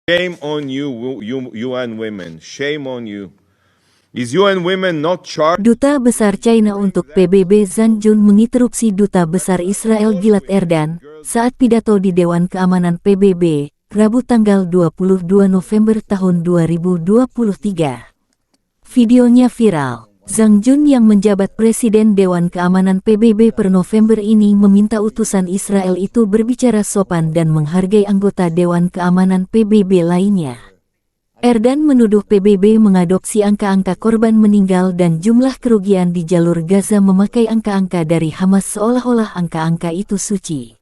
Shame on you, UN women. Shame on you. Is UN women not charged? Duta Besar China untuk PBB Zhang Jun menginterupsi Duta Besar Israel Gilad Erdan saat pidato di Dewan Keamanan PBB, Rabu tanggal 22 November tahun 2023. Videonya viral. Zhang Jun yang menjabat Presiden Dewan Keamanan PBB per November ini meminta utusan Israel itu berbicara sopan dan menghargai anggota Dewan Keamanan PBB lainnya. Erdan menuduh PBB mengadopsi angka-angka korban meninggal dan jumlah kerugian di jalur Gaza memakai angka-angka dari Hamas seolah-olah angka-angka itu suci.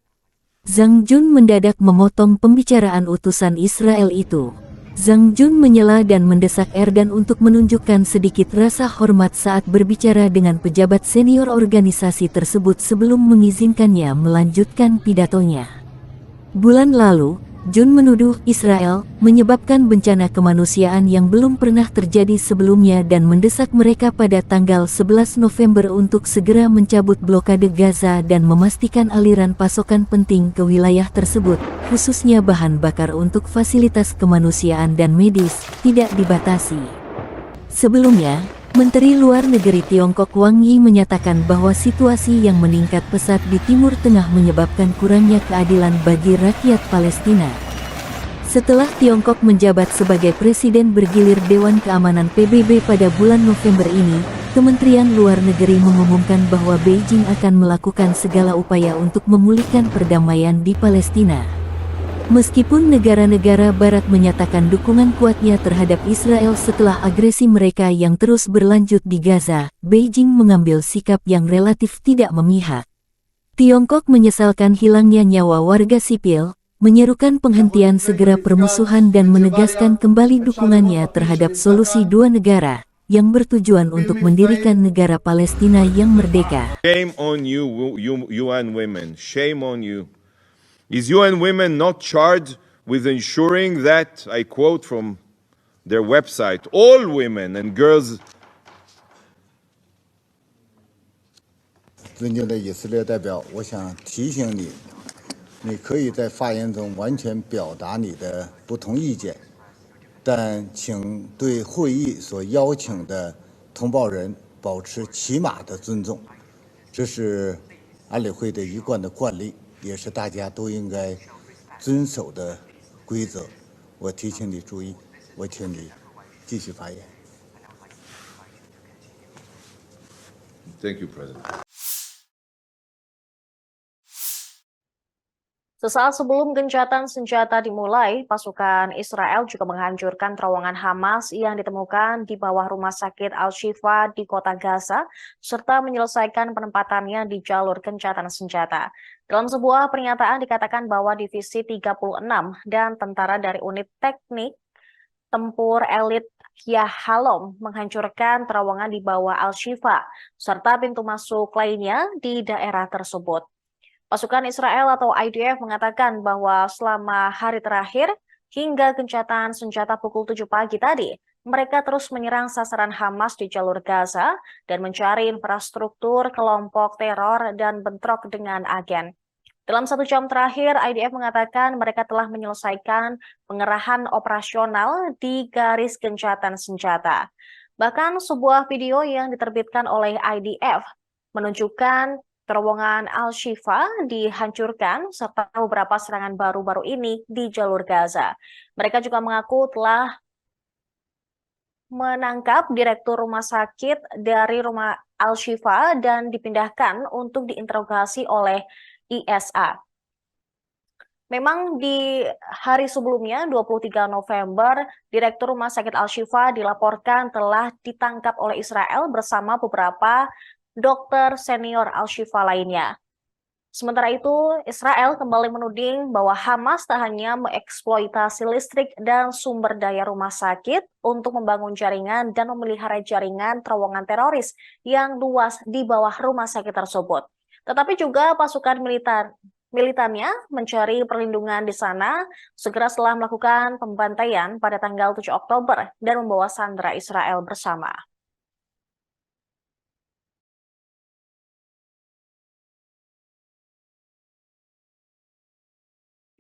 Zhang Jun mendadak memotong pembicaraan utusan Israel itu. Zhang Jun menyela dan mendesak Erdan untuk menunjukkan sedikit rasa hormat saat berbicara dengan pejabat senior organisasi tersebut sebelum mengizinkannya melanjutkan pidatonya. Bulan lalu, Jun menuduh Israel menyebabkan bencana kemanusiaan yang belum pernah terjadi sebelumnya dan mendesak mereka pada tanggal 11 November untuk segera mencabut blokade Gaza dan memastikan aliran pasokan penting ke wilayah tersebut, khususnya bahan bakar untuk fasilitas kemanusiaan dan medis, tidak dibatasi. Sebelumnya, Menteri Luar Negeri Tiongkok Wang Yi menyatakan bahwa situasi yang meningkat pesat di Timur Tengah menyebabkan kurangnya keadilan bagi rakyat Palestina. Setelah Tiongkok menjabat sebagai Presiden bergilir Dewan Keamanan PBB pada bulan November ini, Kementerian Luar Negeri mengumumkan bahwa Beijing akan melakukan segala upaya untuk memulihkan perdamaian di Palestina. Meskipun negara-negara Barat menyatakan dukungan kuatnya terhadap Israel setelah agresi mereka yang terus berlanjut di Gaza, Beijing mengambil sikap yang relatif tidak memihak. Tiongkok menyesalkan hilangnya nyawa warga sipil, menyerukan penghentian segera permusuhan dan menegaskan kembali dukungannya terhadap solusi dua negara, yang bertujuan untuk mendirikan negara Palestina yang merdeka. Shame on you, UN women. Shame on you. Is UN women not charged with ensuring that, I quote from their website, all women and girls 尊敬的以色列代表，我想提醒你，你可以在发言中完全表达你的不同意见，但请对会议所邀请的同胞人保持起码的尊重，这是安理会的一贯的惯例，也是大家都应该遵守的规则。我提醒你注意，我请你继续发言。Thank you, President. Sesaat sebelum gencatan senjata dimulai, pasukan Israel juga menghancurkan terowongan Hamas yang ditemukan di bawah rumah sakit Al-Shifa di kota Gaza, serta menyelesaikan penempatannya di jalur gencatan senjata. Dalam sebuah pernyataan dikatakan bahwa Divisi 36 dan tentara dari unit teknik tempur elit Yahalom menghancurkan terowongan di bawah Al-Shifa, serta pintu masuk lainnya di daerah tersebut. Pasukan Israel atau IDF mengatakan bahwa selama hari terakhir hingga gencatan senjata pukul 7 pagi tadi, mereka terus menyerang sasaran Hamas di jalur Gaza dan mencari infrastruktur kelompok teror dan bentrok dengan agen. Dalam 1 jam terakhir, IDF mengatakan mereka telah menyelesaikan pengerahan operasional di garis gencatan senjata. Bahkan sebuah video yang diterbitkan oleh IDF menunjukkan terowongan Al-Shifa dihancurkan serta beberapa serangan baru-baru ini di jalur Gaza. Mereka juga mengaku telah menangkap direktur rumah sakit dari rumah Al-Shifa dan dipindahkan untuk diinterogasi oleh ISA. Memang di hari sebelumnya, 23 November, Direktur Rumah Sakit Al-Shifa dilaporkan telah ditangkap oleh Israel bersama beberapa dokter senior Al-Shifa lainnya. Sementara itu, Israel kembali menuding bahwa Hamas tak hanya mengeksploitasi listrik dan sumber daya rumah sakit untuk membangun jaringan dan memelihara jaringan terowongan teroris yang luas di bawah rumah sakit tersebut. Tetapi juga pasukan militannya mencari perlindungan di sana segera setelah melakukan pembantaian pada tanggal 7 Oktober dan membawa sandera Israel bersama.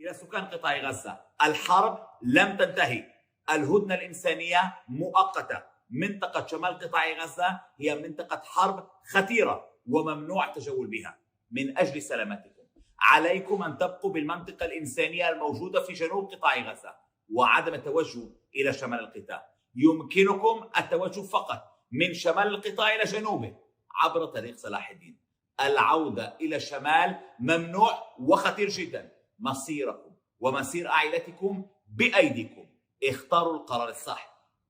إلى سكان قطاع غزة. الحرب لم تنتهي، الهدنة الإنسانية مؤقتة. منطقة شمال قطاع غزة هي منطقة حرب خطيرة وممنوع التجول بها. من أجل سلامتكم عليكم أن تبقوا بالمنطقة الإنسانية الموجودة في جنوب قطاع غزة وعدم التوجه إلى شمال القطاع. يمكنكم التوجه فقط من شمال القطاع إلى جنوبه عبر طريق صلاح الدين. العودة إلى الشمال ممنوع وخطير جدا. مصيركم ومصير عائلتكم بأيديكم. اختاروا القرار الصح،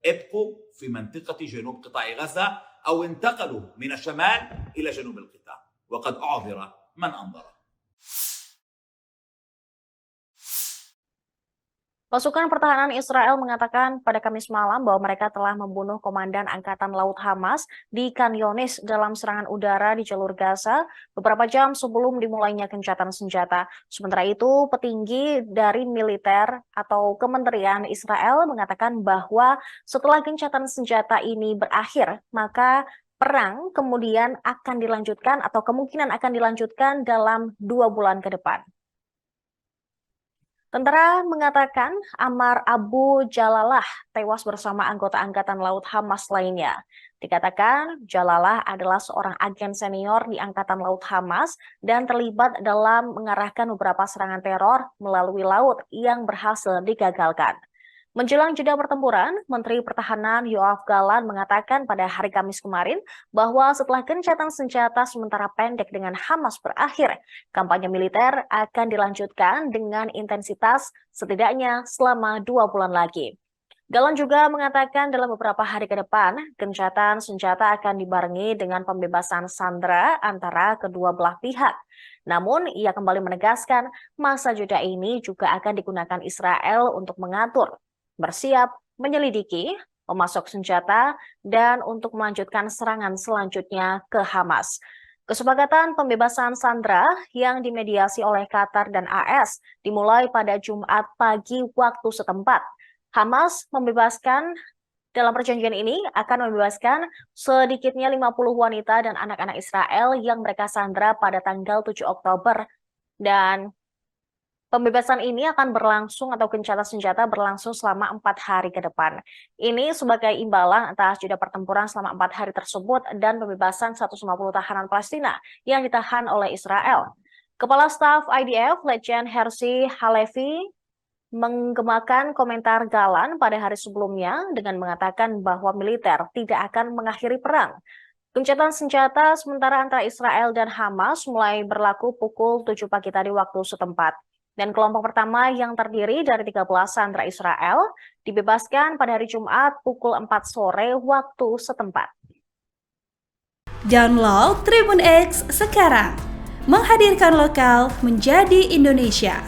ابقوا في منطقة جنوب قطاع غزة أو انتقلوا من الشمال إلى جنوب القطاع، وقد أعذر من أنظر. Pasukan pertahanan Israel mengatakan pada Kamis malam bahwa mereka telah membunuh Komandan Angkatan Laut Hamas di Khan Younis dalam serangan udara di jalur Gaza beberapa jam sebelum dimulainya gencatan senjata. Sementara itu, petinggi dari militer atau Kementerian Israel mengatakan bahwa setelah gencatan senjata ini berakhir, maka perang kemudian akan dilanjutkan atau kemungkinan akan dilanjutkan dalam 2 bulan ke depan. Tentara mengatakan Ammar Abu Jalalah tewas bersama anggota Angkatan Laut Hamas lainnya. Dikatakan Jalalah adalah seorang agen senior di Angkatan Laut Hamas dan terlibat dalam mengarahkan beberapa serangan teror melalui laut yang berhasil digagalkan. Menjelang jeda pertempuran, Menteri Pertahanan Yoav Gallant mengatakan pada hari Kamis kemarin bahwa setelah gencatan senjata sementara pendek dengan Hamas berakhir, kampanye militer akan dilanjutkan dengan intensitas setidaknya selama 2 bulan lagi. Gallant juga mengatakan dalam beberapa hari ke depan, gencatan senjata akan dibarengi dengan pembebasan sandera antara kedua belah pihak. Namun, ia kembali menegaskan masa jeda ini juga akan digunakan Israel untuk mengatur, bersiap, menyelidiki, memasok senjata, dan untuk melanjutkan serangan selanjutnya ke Hamas. Kesepakatan pembebasan sandera yang dimediasi oleh Qatar dan AS dimulai pada Jumat pagi waktu setempat. Hamas dalam perjanjian ini akan membebaskan sedikitnya 50 wanita dan anak-anak Israel yang mereka sandera pada tanggal 7 Oktober. Dan pembebasan ini akan berlangsung atau gencatan senjata berlangsung selama 4 hari ke depan. Ini sebagai imbalan atas jeda pertempuran selama 4 hari tersebut dan pembebasan 150 tahanan Palestina yang ditahan oleh Israel. Kepala Staf IDF, Letjen Herzi Halevi, menggemakan komentar Gallant pada hari sebelumnya dengan mengatakan bahwa militer tidak akan mengakhiri perang. Gencatan senjata sementara antara Israel dan Hamas mulai berlaku pukul 7 pagi tadi waktu setempat. Dan kelompok pertama yang terdiri dari 13 sandera Israel dibebaskan pada hari Jumat pukul 4 sore waktu setempat. Download Tribun X sekarang, menghadirkan lokal menjadi Indonesia.